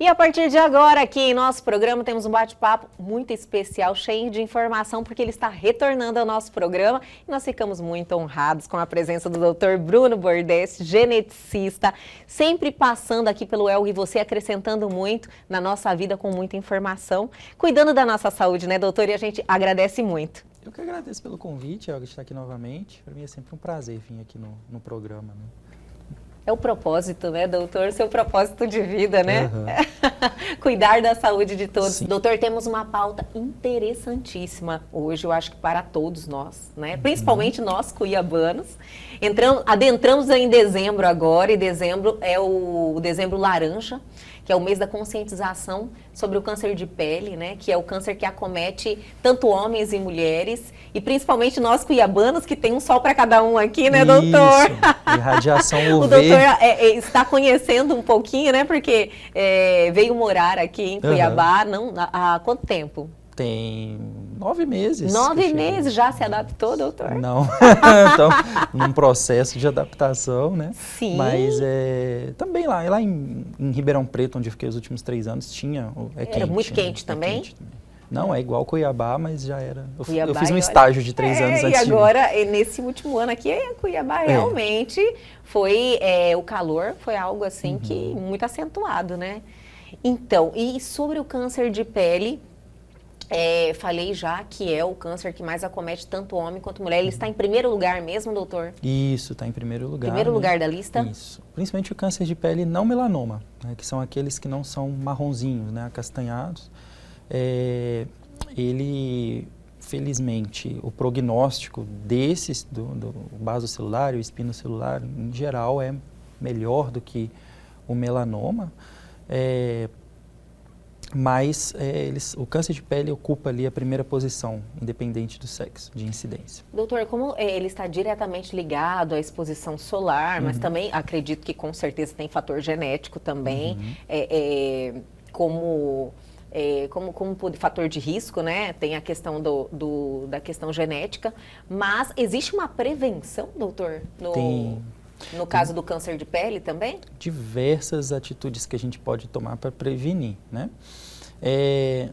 E a partir de agora, aqui em nosso programa, temos um bate-papo muito especial, cheio de informação, porque ele está retornando ao nosso programa. E nós ficamos muito honrados com a presença do Dr. Bruno Bordessi, geneticista, sempre passando aqui pelo El e você, acrescentando muito na nossa vida com muita informação, cuidando da nossa saúde, né, doutor? E a gente agradece muito. Eu que agradeço pelo convite, Elga, de estar aqui novamente. Para mim é sempre um prazer vir aqui no programa, né? É o propósito, né, doutor? Seu propósito de vida, né? Uhum. Cuidar da saúde de todos. Sim. Doutor, temos uma pauta interessantíssima hoje, eu acho que para todos nós, né? Principalmente nós, cuiabanos. Adentramos em dezembro agora, e dezembro é o dezembro laranja, que é o mês da conscientização sobre o câncer de pele, né? Que é o câncer que acomete tanto homens e mulheres, e principalmente nós cuiabanos, que tem um sol para cada um aqui, né, doutor? Isso, radiação UV. O doutor está conhecendo um pouquinho, né? Porque veio morar aqui em Cuiabá, não, há quanto tempo? Tem 9 meses. 9 meses, já se adaptou, doutor? Não, então, num processo de adaptação, né? Sim. Mas também lá em Ribeirão Preto, onde eu fiquei os últimos 3 anos, tinha... quente, era muito quente, né? também? Quente também. Não, é igual Cuiabá, mas já era... Eu fiz um olha, estágio de 3 anos antes. E agora, nesse último ano aqui, Cuiabá realmente foi... o calor foi algo assim que muito acentuado, né? Então, e sobre o câncer de pele... falei já que é o câncer que mais acomete tanto homem quanto mulher. Ele está em primeiro lugar mesmo, doutor? Isso, está em primeiro lugar. Primeiro lugar da lista? Isso. Principalmente o câncer de pele não melanoma, né, que são aqueles que não são marronzinhos, né, acastanhados. Ele, felizmente, o prognóstico desses, do basocelular e o espinocelular, em geral, é melhor do que o melanoma. Mas o câncer de pele ocupa ali a primeira posição, independente do sexo, de incidência. Doutor, como ele está diretamente ligado à exposição solar, mas também acredito que com certeza tem fator genético também, como fator de risco, né? Tem a questão da questão genética, mas existe uma prevenção, doutor? No caso do câncer de pele também? Diversas atitudes que a gente pode tomar para prevenir, né?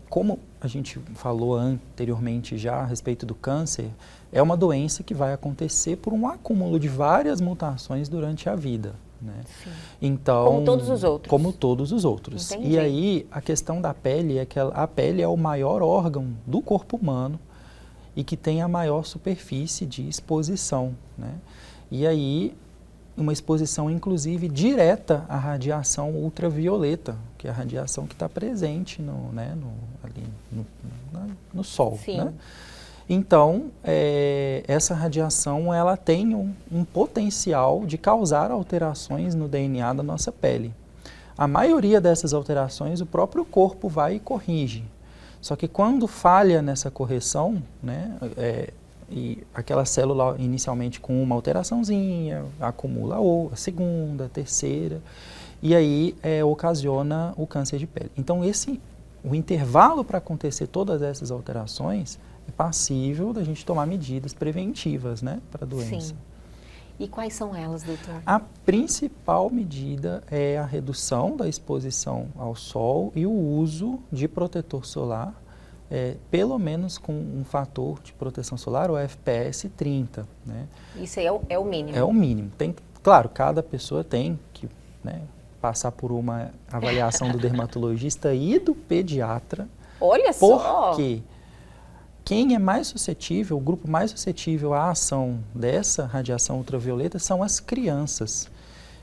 Como a gente falou anteriormente já a respeito do câncer, é uma doença que vai acontecer por um acúmulo de várias mutações durante a vida, né? Sim. Então, como todos os outros. Como todos os outros. Entendi. E aí, a questão da pele é que a pele é o maior órgão do corpo humano e que tem a maior superfície de exposição, né? E aí, uma exposição, inclusive, direta à radiação ultravioleta, que é a radiação que está presente no Sol. Sim. Né? Então, essa radiação ela tem um potencial de causar alterações no DNA da nossa pele. A maioria dessas alterações o próprio corpo vai e corrige. Só que quando falha nessa correção, né, e aquela célula inicialmente com uma alteraçãozinha, acumula a segunda, a terceira, e aí ocasiona o câncer de pele. Então o intervalo para acontecer todas essas alterações é passível da gente tomar medidas preventivas, né, para a doença. Sim. E quais são elas, doutor? A principal medida é a redução da exposição ao sol e o uso de protetor solar, pelo menos com um fator de proteção solar, o FPS 30. Né? Isso aí é o mínimo? É o mínimo. Claro, cada pessoa tem que, né, passar por uma avaliação do dermatologista e do pediatra. Olha só! Porque quem é mais suscetível, o grupo mais suscetível à ação dessa radiação ultravioleta são as crianças.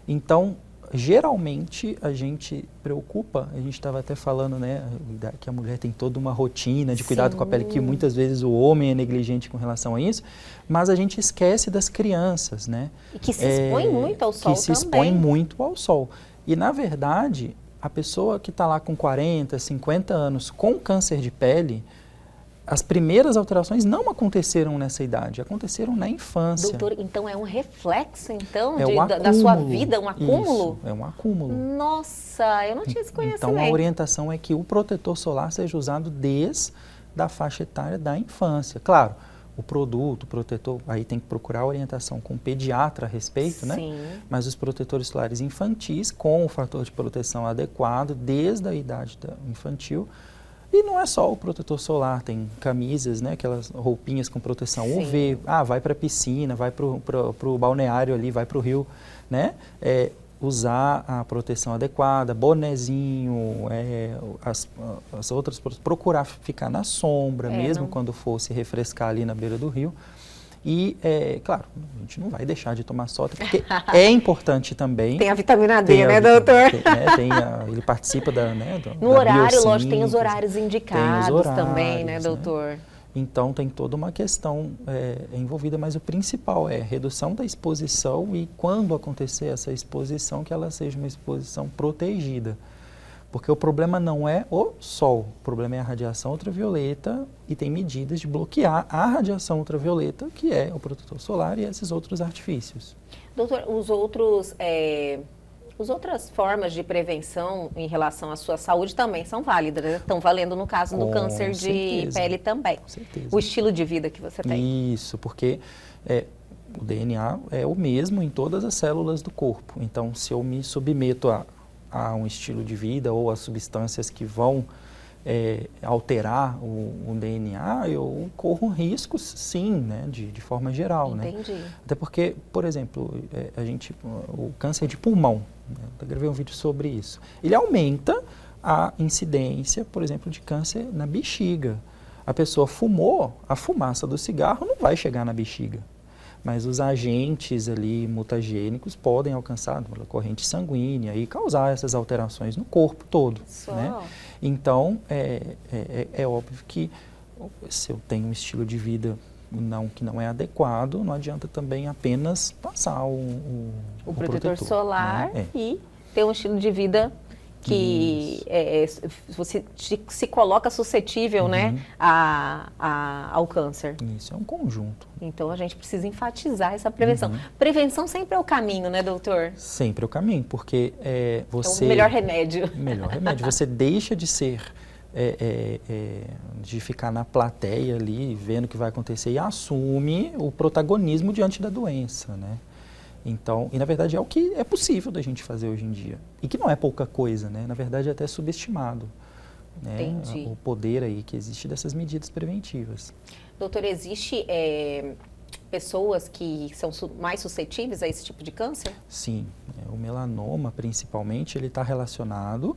Então, geralmente a gente preocupa, a gente estava até falando, né, que a mulher tem toda uma rotina de cuidado com a pele, que muitas vezes o homem é negligente com relação a isso, mas a gente esquece das crianças, né? E que se expõe muito ao sol também. Que se expõe muito ao sol. E, na verdade, a pessoa que está lá com 40, 50 anos com câncer de pele, as primeiras alterações não aconteceram nessa idade, aconteceram na infância. Doutor, então é um reflexo, então, da sua vida, um acúmulo? Isso, é um acúmulo. Nossa, eu não tinha esse conhecimento. Então, a orientação é que o protetor solar seja usado desde a faixa etária da infância. Claro, o produto, o protetor, aí tem que procurar orientação com o pediatra a respeito, né? Sim. Mas os protetores solares infantis com o fator de proteção adequado desde a idade infantil. E não é só o protetor solar, tem camisas, né? Aquelas roupinhas com proteção Sim. UV. Ah, vai para a piscina, vai para o balneário ali, vai para o rio, né? Usar a proteção adequada, bonezinho, as outras, procurar ficar na sombra, mesmo quando for se refrescar ali na beira do rio. E, claro, a gente não vai deixar de tomar sol, porque é importante também. Tem a vitamina D, né, doutor? Ele participa da No horário, lógico, tem os horários indicados tem os horários, também, né, doutor? Né? Então, tem toda uma questão envolvida, mas o principal é redução da exposição e, quando acontecer essa exposição, que ela seja uma exposição protegida. Porque o problema não é o sol, o problema é a radiação ultravioleta e tem medidas de bloquear a radiação ultravioleta, que é o protetor solar e esses outros artifícios. Doutor, as outras formas de prevenção em relação à sua saúde também são válidas, né? Estão valendo no caso do câncer de pele também. Com certeza. O estilo de vida que você tem. Isso, porque o DNA é o mesmo em todas as células do corpo. Então, se eu me submeto a um estilo de vida ou a substâncias que vão alterar o DNA, eu corro riscos, sim, né, de forma geral. Entendi. Né? Até porque, por exemplo, o câncer de pulmão, né, eu gravei um vídeo sobre isso, ele aumenta a incidência, por exemplo, de câncer na bexiga. A pessoa fumou, a fumaça do cigarro não vai chegar na bexiga. Mas os agentes ali mutagênicos podem alcançar a corrente sanguínea e causar essas alterações no corpo todo. Né? Então, é óbvio que se eu tenho um estilo de vida que não é adequado, não adianta também apenas passar o protetor solar, né? E ter um estilo de vida que você se coloca suscetível, né, ao câncer. Isso é um conjunto. Então a gente precisa enfatizar essa prevenção. Prevenção sempre é o caminho, né, doutor? Sempre é o caminho, porque você... É o melhor remédio. Melhor remédio. Você deixa de ser... de ficar na plateia ali, vendo o que vai acontecer, e assume o protagonismo diante da doença, né? Então, e na verdade é o que é possível da gente fazer hoje em dia. E que não é pouca coisa, né? Na verdade é até subestimado, né? Entendi. O poder aí que existe dessas medidas preventivas. Doutor, existe pessoas que são mais suscetíveis a esse tipo de câncer? Sim. O melanoma, principalmente, ele está relacionado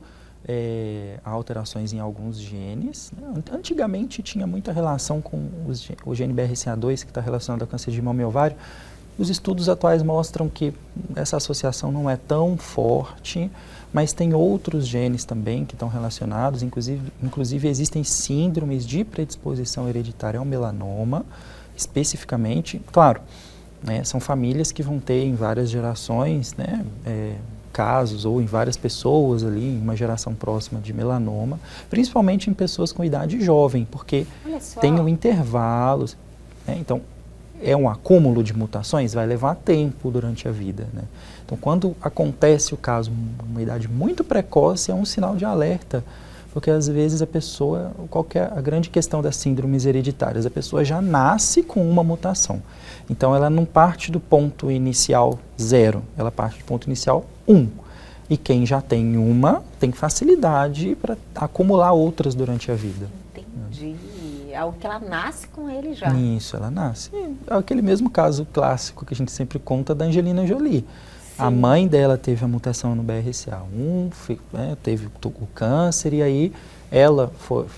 a alterações em alguns genes. Né? Antigamente tinha muita relação com o gene BRCA2, que está relacionado ao câncer de mama e ovário. Os estudos atuais mostram que essa associação não é tão forte, mas tem outros genes também que estão relacionados, inclusive existem síndromes de predisposição hereditária ao melanoma, especificamente. Claro, né, são famílias que vão ter em várias gerações, né, casos, ou em várias pessoas ali, em uma geração próxima de melanoma, principalmente em pessoas com idade jovem, porque tem um intervalo, né, então é um acúmulo de mutações, vai levar tempo durante a vida, né? Então, quando acontece o caso, uma idade muito precoce, é um sinal de alerta, porque às vezes a pessoa, qual que é a grande questão das síndromes hereditárias? A pessoa já nasce com uma mutação. Então, ela não parte do ponto inicial 0, ela parte do ponto inicial 1. E quem já tem uma, tem facilidade para acumular outras durante a vida. Entendi. É algo que ela nasce com ele já. Isso, ela nasce. É aquele mesmo caso clássico que a gente sempre conta da Angelina Jolie. Sim. A mãe dela teve a mutação no BRCA1, teve o câncer, e aí ela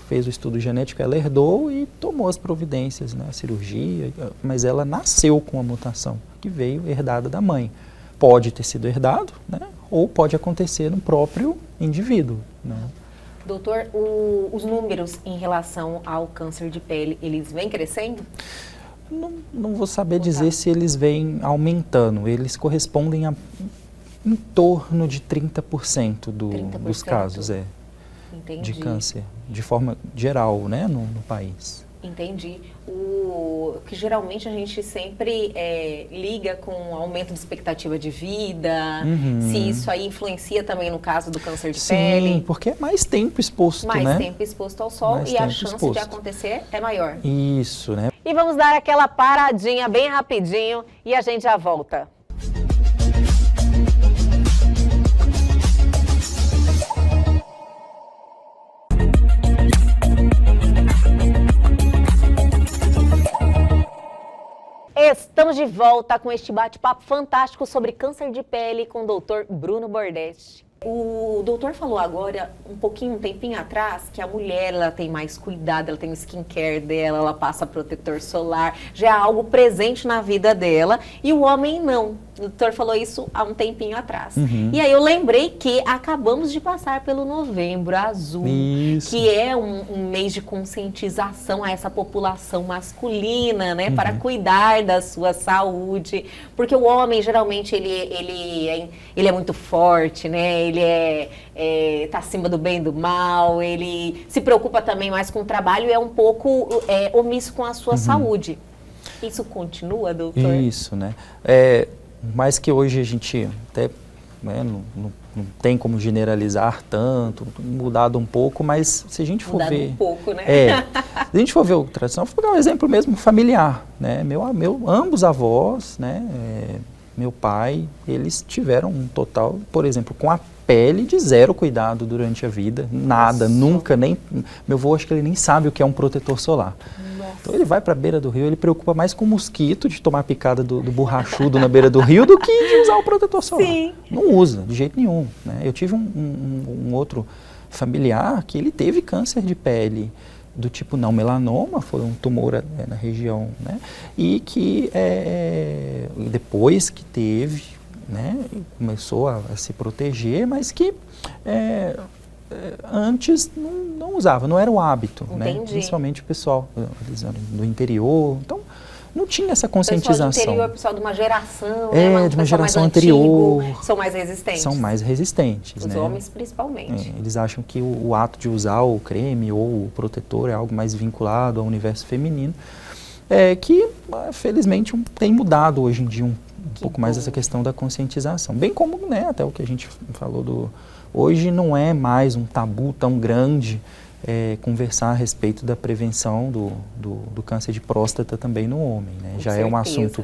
fez o estudo genético, ela herdou e tomou as providências, né, a cirurgia, mas ela nasceu com a mutação, que veio herdada da mãe. Pode ter sido herdado, né, ou pode acontecer no próprio indivíduo, né. Doutor, os números em relação ao câncer de pele, eles vêm crescendo? Não vou saber dizer se eles vêm aumentando. Eles correspondem a em torno de 30% dos casos de câncer, de forma geral, né, no país. Entendi. Que geralmente a gente sempre liga com o aumento de expectativa de vida, se isso aí influencia também no caso do câncer de pele. Sim, porque é mais tempo exposto, né? Mais tempo exposto ao sol e a chance de acontecer é maior. Isso, né? E vamos dar aquela paradinha bem rapidinho e a gente já volta. Estamos de volta com este bate-papo fantástico sobre câncer de pele com o doutor Bruno Bordetti. O doutor falou agora, um tempinho atrás, que a mulher ela tem mais cuidado, ela tem o skincare dela, ela passa protetor solar, já é algo presente na vida dela, e o homem não. O doutor falou isso há um tempinho atrás. E aí eu lembrei que acabamos de passar pelo Novembro Azul, que é um mês de conscientização a essa população masculina, né, para cuidar da sua saúde, porque o homem geralmente ele é muito forte, né, ele tá acima do bem e do mal, ele se preocupa também mais com o trabalho e é um pouco omisso com a sua saúde. Isso continua, doutor? Isso, né? Mais que hoje a gente até não tem como generalizar tanto, mudado um pouco, mas se a gente for ver... Mudado um pouco, né? Se a gente for ver o tradicional, vou pegar um exemplo mesmo familiar, né? Ambos avós, né? Meu pai, eles tiveram um total, por exemplo, com a pele de zero cuidado durante a vida, nada, nunca, nem... Meu avô, acho que ele nem sabe o que é um protetor solar. Então ele vai para a beira do rio, ele preocupa mais com o mosquito de tomar picada do borrachudo na beira do rio do que de usar o protetor solar. Sim. Não usa, de jeito nenhum, né? Eu tive um outro familiar que ele teve câncer de pele do tipo não melanoma, foi um tumor na região, né? E que depois que teve, né, começou a se proteger, mas que antes não usava, não era o hábito, né? Principalmente o pessoal do interior, então não tinha essa conscientização. Pessoal do interior, pessoal de uma geração, né? De uma geração anterior. São mais resistentes. São mais resistentes, Os homens principalmente. Eles acham que o ato de usar o creme ou o protetor é algo mais vinculado ao universo feminino, que felizmente tem mudado hoje em dia um pouco mais essa questão da conscientização. Bem como, né, até o que a gente falou hoje não é mais um tabu tão grande conversar a respeito da prevenção do câncer de próstata também no homem, né? Já é um assunto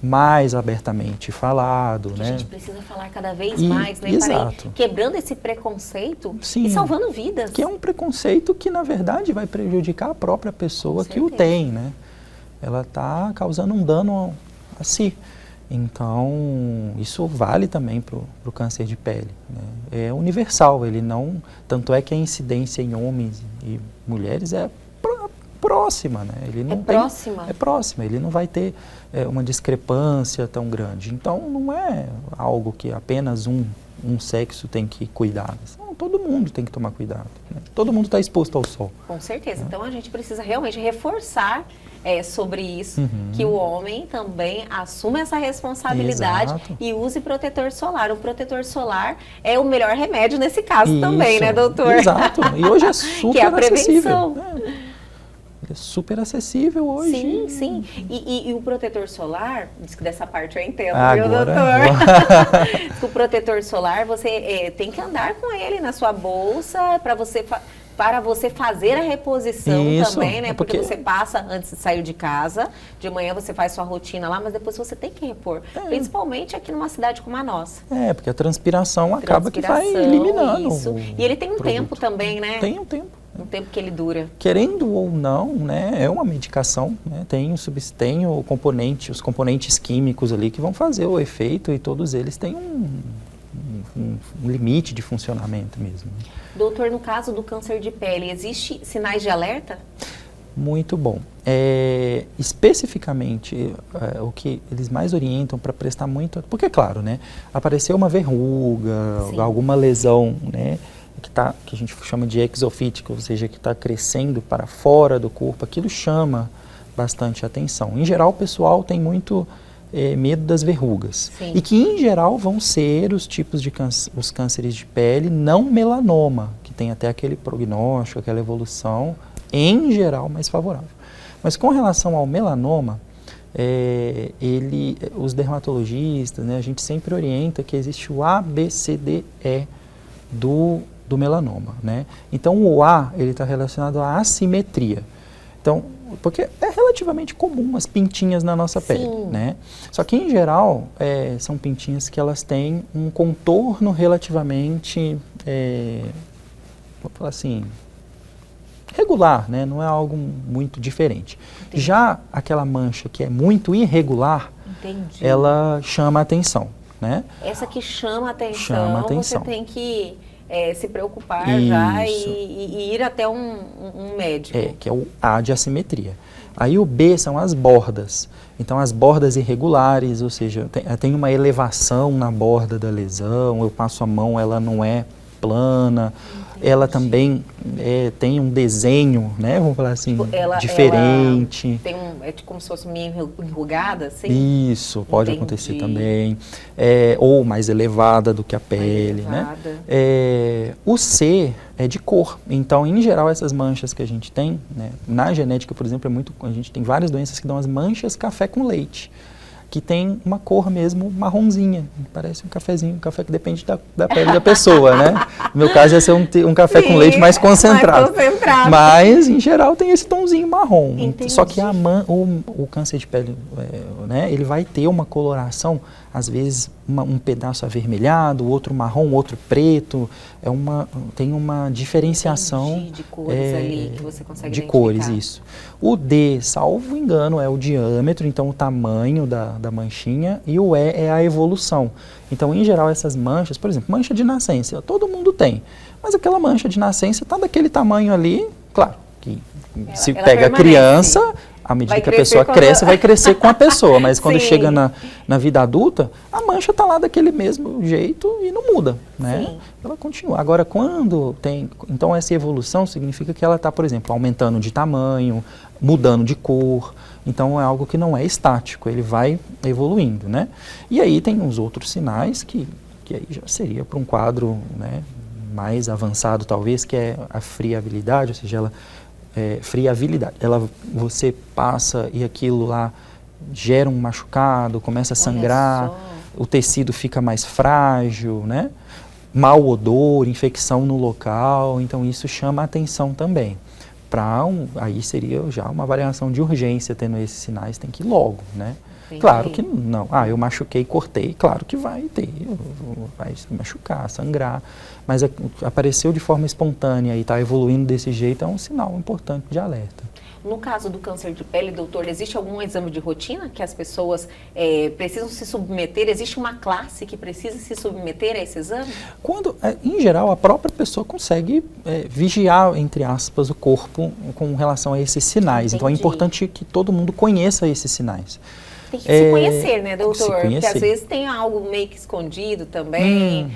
mais abertamente falado, que né? A gente precisa falar cada vez mais, né? Exato. Quebrando esse preconceito. Sim, e salvando vidas. Que é um preconceito que, na verdade, vai prejudicar a própria pessoa que o tem, né? Ela está causando um dano a si. Então, isso vale também para o câncer de pele, né? É universal, ele não... Tanto é que a incidência em homens e mulheres é próxima, né? Ele não próxima? É próxima, ele não vai ter uma discrepância tão grande. Então, não é algo que apenas um sexo tem que cuidar. Não, todo mundo tem que tomar cuidado, né? Todo mundo está exposto ao sol. Com certeza. Então, a gente precisa realmente reforçar sobre isso, que o homem também assuma essa responsabilidade. Exato. E use protetor solar. O protetor solar é o melhor remédio nesse caso também, né, doutor? Exato. E hoje é super que é a prevenção. acessível. É super acessível hoje. Sim, sim. E o protetor solar, diz que dessa parte eu entendo, viu, doutor? O protetor solar, você tem que andar com ele na sua bolsa para você fazer a reposição também, né? Porque você passa antes de sair de casa, de manhã você faz sua rotina lá, mas depois você tem que repor. Principalmente aqui numa cidade como a nossa. Porque a transpiração acaba que vai eliminando. Isso. E ele tem um tempo também, né? Tem um tempo. Um tempo que ele dura. Querendo ou não, né, é uma medicação, né, tem os componentes químicos ali que vão fazer o efeito e todos eles têm um limite de funcionamento mesmo. Doutor, no caso do câncer de pele, existe sinais de alerta? Muito bom. Especificamente, o que eles mais orientam para prestar muito... Porque, claro, né, apareceu uma verruga, alguma lesão, né, que a gente chama de exofítica, ou seja, que está crescendo para fora do corpo, aquilo chama bastante atenção. Em geral, o pessoal tem muito medo das verrugas. Sim. E que, em geral, vão ser os tipos de os cânceres de pele não melanoma, que tem até aquele prognóstico, aquela evolução, em geral, mais favorável. Mas com relação ao melanoma, os dermatologistas, né, a gente sempre orienta que existe o ABCDE do melanoma, né? Então o A ele está relacionado à assimetria. Então, porque é relativamente comum as pintinhas na nossa pele, né? Só que, em geral, são pintinhas que elas têm um contorno relativamente, vou falar assim, regular, né? Não é algo muito diferente. Entendi. Já aquela mancha que é muito irregular, Entendi. ela chama a atenção, né? Essa que chama a atenção, Chama a atenção. você tem que se preocupar Isso. já e ir até um médico. Que é o A de assimetria. Aí o B são as bordas. Então, as bordas irregulares, ou seja, tem uma elevação na borda da lesão, eu passo a mão, ela não é plana. Entendi. Ela também tem um desenho, né, vamos falar assim, tipo, diferente. Tem como se fosse meio enrugada, assim? Isso, pode acontecer também. Ou mais elevada do que a pele, né? O C é de cor. Então, em geral, essas manchas que a gente tem, né, na genética, por exemplo, a gente tem várias doenças que dão as manchas café com leite, que tem uma cor mesmo marronzinha, parece um cafezinho, um café que depende da pele da pessoa, né? No meu caso ia ser um café com leite mais concentrado. Mas, em geral, tem esse tomzinho marrom. Entendi. Só que o câncer de pele, né, ele vai ter uma coloração, às vezes um pedaço avermelhado, outro marrom, outro preto, tem uma diferenciação. Entendi, de cores ali que você consegue de identificar. cores, isso. O D, salvo engano, é o diâmetro, então o tamanho da manchinha, e o E é a evolução. Então, em geral, essas manchas, por exemplo, mancha de nascença, todo mundo tem, mas aquela mancha de nascença está daquele tamanho ali, claro, que se pega a criança, à medida que a pessoa cresce, vai crescer com a pessoa, mas quando chega na vida adulta, a mancha está lá daquele mesmo jeito e não muda, né? Sim. Ela continua. Agora, quando tem... Então, essa evolução significa que ela está, por exemplo, aumentando de tamanho, mudando de cor. Então, é algo que não é estático, ele vai evoluindo, né? E aí tem uns outros sinais que aí já seria para um quadro, né, mais avançado, talvez, que é a friabilidade, ou seja, ela... friabilidade. Você passa e aquilo lá gera um machucado, começa a sangrar, o tecido fica mais frágil, né? Mau odor, infecção no local, então isso chama a atenção também. Aí seria já uma avaliação de urgência, tendo esses sinais, tem que ir logo, né? Entendi. Claro que não. Eu machuquei, cortei, claro que vai machucar, sangrar. Mas apareceu de forma espontânea e está evoluindo desse jeito, é um sinal importante de alerta. No caso do câncer de pele, doutor, existe algum exame de rotina que as pessoas precisam se submeter? Existe uma classe que precisa se submeter a esse exame? Em geral, a própria pessoa consegue vigiar, entre aspas, o corpo com relação a esses sinais. Entendi. Então, é importante que todo mundo conheça esses sinais. Tem que se conhecer, né, doutor? Porque às vezes tem algo meio que escondido também,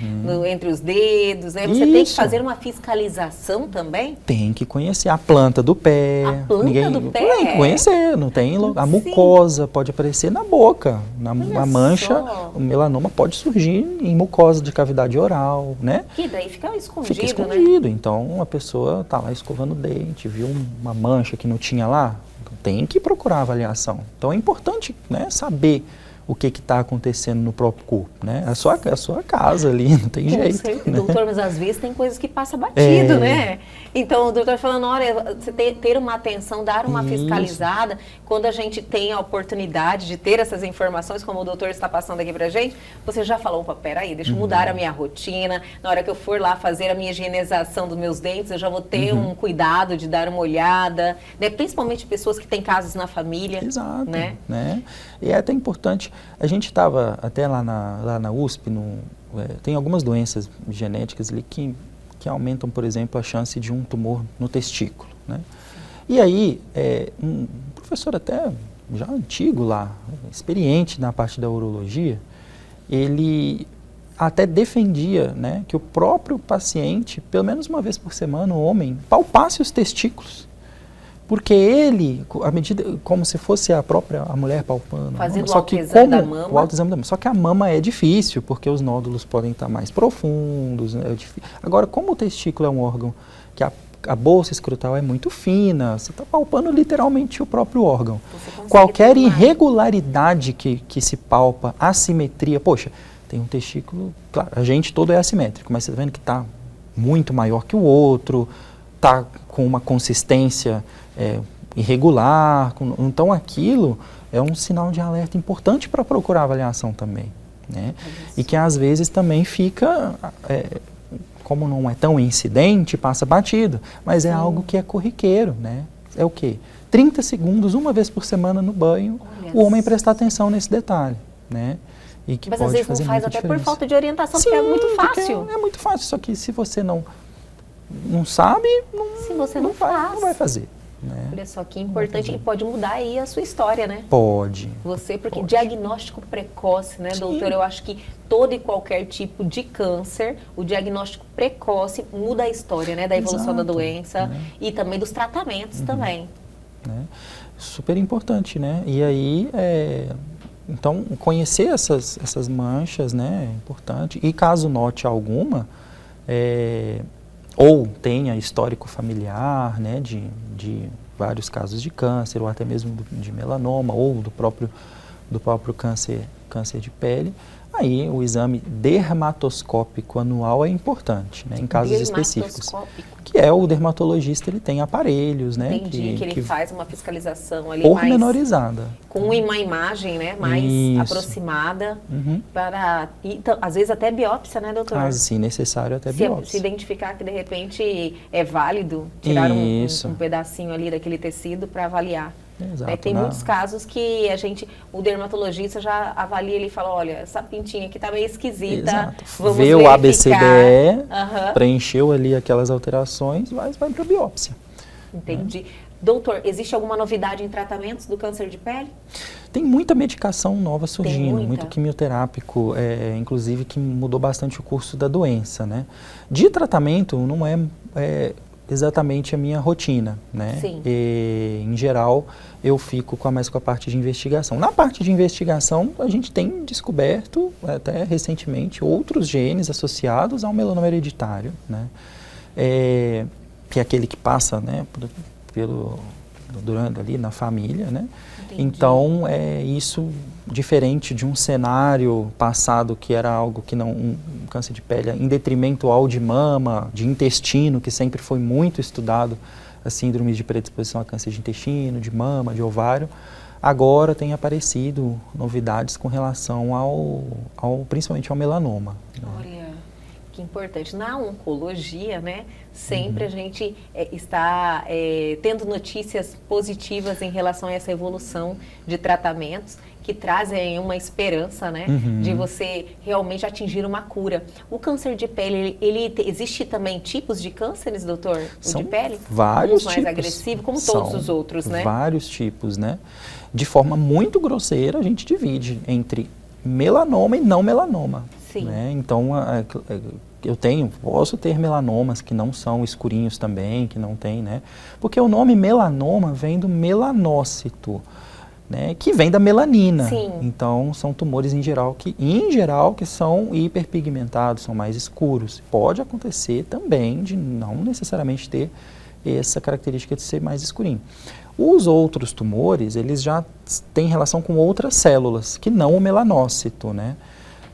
entre os dedos, né? Você tem que fazer uma fiscalização também? Tem que conhecer a planta do pé. A planta do pé? Tem que conhecer, não tem... A mucosa pode aparecer na boca, na mancha, o melanoma pode surgir em mucosa de cavidade oral, né? Que daí fica escondido, Fica escondido, né? Então, a pessoa está lá escovando o dente, viu uma mancha que não tinha lá, tem que procurar avaliação. Então é importante, né, saber o que está acontecendo no próprio corpo, né? A sua casa ali, não tem jeito. Né? Doutor, mas às vezes tem coisas que passam batido, né? Então, o doutor falando, olha, você ter uma atenção, dar uma fiscalizada, quando a gente tem a oportunidade de ter essas informações, como o doutor está passando aqui pra gente, você já falou, opa, peraí, deixa eu mudar a minha rotina, na hora que eu for lá fazer a minha higienização dos meus dentes, eu já vou ter um cuidado de dar uma olhada, né? Principalmente pessoas que têm casos na família. Exato, né? E é até importante, a gente estava até lá na USP, tem algumas doenças genéticas ali que aumentam, por exemplo, a chance de um tumor no testículo, né? E aí, um professor até já antigo lá, experiente na parte da urologia, ele até defendia, né, que o próprio paciente, pelo menos uma vez por semana, o homem, palpasse os testículos. Porque ele, à medida, como se fosse a mulher palpando. Fazendo o autoexame da mama. O autoexame da mama. Só que a mama é difícil, porque os nódulos podem estar mais profundos. Né? Agora, como o testículo é um órgão que a bolsa escrotal é muito fina, você está palpando literalmente o próprio órgão. Qualquer irregularidade que se palpa, assimetria, poxa, tem um testículo, claro, a gente todo é assimétrico, mas você está vendo que está muito maior que o outro, está com uma consistência irregular. Então aquilo é um sinal de alerta importante para procurar avaliação também, né? E que às vezes também fica, como não é tão incidente, passa batido, mas é algo que é corriqueiro, né? É o quê? 30 segundos, uma vez por semana no banho, o homem prestar atenção nesse detalhe, né? E que mas pode às vezes fazer não faz muita até diferença. por falta de orientação, Sim, porque é muito fácil. É muito fácil, só que se você não sabe, Se você não faz. não vai fazer. Né? Olha só que importante, e pode mudar aí a sua história, né? Pode. Porque diagnóstico precoce, né, doutor? Eu acho que todo e qualquer tipo de câncer, o diagnóstico precoce muda a história, né? Da evolução da doença, né? E também dos tratamentos também. Né? Super importante, né? E aí, então, conhecer essas manchas, né, é importante. E caso note alguma, ou tenha histórico familiar, né, de vários casos de câncer, ou até mesmo de melanoma, ou do próprio câncer de pele, aí o exame dermatoscópico anual é importante, né, em casos específicos. Que é o dermatologista, ele tem aparelhos, né? Entendi, que ele faz uma fiscalização ali pormenorizada. Com uma imagem, né, mais aproximada, para, às vezes até biópsia, né, doutor? Se necessário, até biópsia. Se identificar que de repente é válido tirar um pedacinho ali daquele tecido para avaliar. Exato, tem muitos casos que o dermatologista já avalia e fala, olha, essa pintinha aqui tá meio esquisita. Exato. Vamos vê verificar. O ABCDE, preencheu ali aquelas alterações, mas vai para biópsia. Entendi. Doutor, existe alguma novidade em tratamentos do câncer de pele? Tem muita medicação nova surgindo, muito quimioterápico, inclusive que mudou bastante o curso da doença, né? De tratamento não é exatamente a minha rotina, né? Sim. Em geral, eu fico mais com a parte de investigação. Na parte de investigação, a gente tem descoberto, até recentemente, outros genes associados ao melanoma hereditário, né? Que é aquele que passa, né, durante ali na família, né? Entendi. Então, isso diferente de um cenário passado que era algo que um câncer de pele em detrimento ao de mama, de intestino, que sempre foi muito estudado, as síndromes de predisposição a câncer de intestino, de mama, de ovário. Agora tem aparecido novidades com relação principalmente ao melanoma. Olha, que importante. Na oncologia, né, sempre a gente está tendo notícias positivas em relação a essa evolução de tratamentos que trazem uma esperança, né, de você realmente atingir uma cura. O câncer de pele, existe também tipos de cânceres, doutor? São de pele? Vários mais tipos. agressivos, como todos os outros, né? Vários tipos, né? De forma muito grosseira, a gente divide entre melanoma e não melanoma. Sim. Né? Então, posso ter melanomas que não são escurinhos também, que não tem, né? Porque o nome melanoma vem do melanócito, né? Que vem da melanina. Sim. Então, são tumores em geral que são hiperpigmentados, são mais escuros. Pode acontecer também de não necessariamente ter essa característica de ser mais escurinho. Os outros tumores, eles já têm relação com outras células, que não o melanócito, né?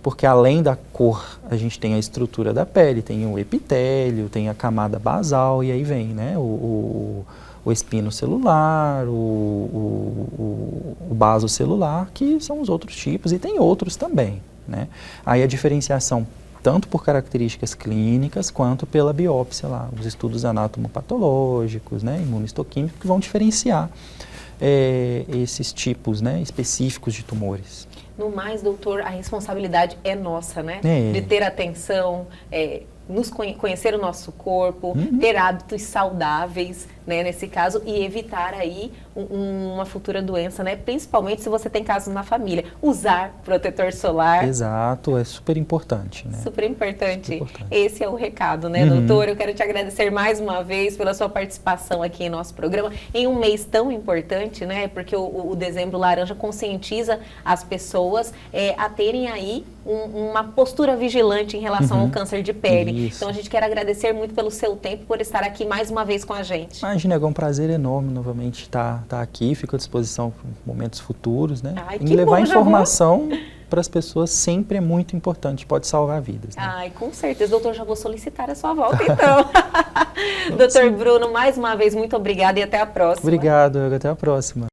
Porque além da cor, a gente tem a estrutura da pele, tem o epitélio, tem a camada basal, e aí vem, né, o espino celular, o baso celular, que são os outros tipos, e tem outros também, né? Aí a diferenciação, tanto por características clínicas, quanto pela biópsia lá, os estudos anatomopatológicos, né, imunohistoquímicos, que vão diferenciar esses tipos, né, específicos de tumores. No mais, doutor, a responsabilidade é nossa, né? De ter atenção, conhecer o nosso corpo, ter hábitos saudáveis, né, nesse caso, e evitar aí uma futura doença, né? Principalmente se você tem casos na família. Usar protetor solar. Exato, é super importante, né? Super importante. Esse é o recado, né, doutor? Eu quero te agradecer mais uma vez pela sua participação aqui em nosso programa, em um mês tão importante, né? Porque o Dezembro Laranja conscientiza as pessoas a terem aí uma postura vigilante em relação ao câncer de pele. Isso. Então a gente quer agradecer muito pelo seu tempo, por estar aqui mais uma vez com a gente. Imagina, é um prazer enorme novamente estar aqui, fico à disposição para momentos futuros, né? Ai, em levar informação para as pessoas sempre é muito importante, pode salvar vidas. Né? Ai, com certeza, doutor, já vou solicitar a sua volta então. Doutor Bruno, mais uma vez, muito obrigada e até a próxima. Obrigado, até a próxima.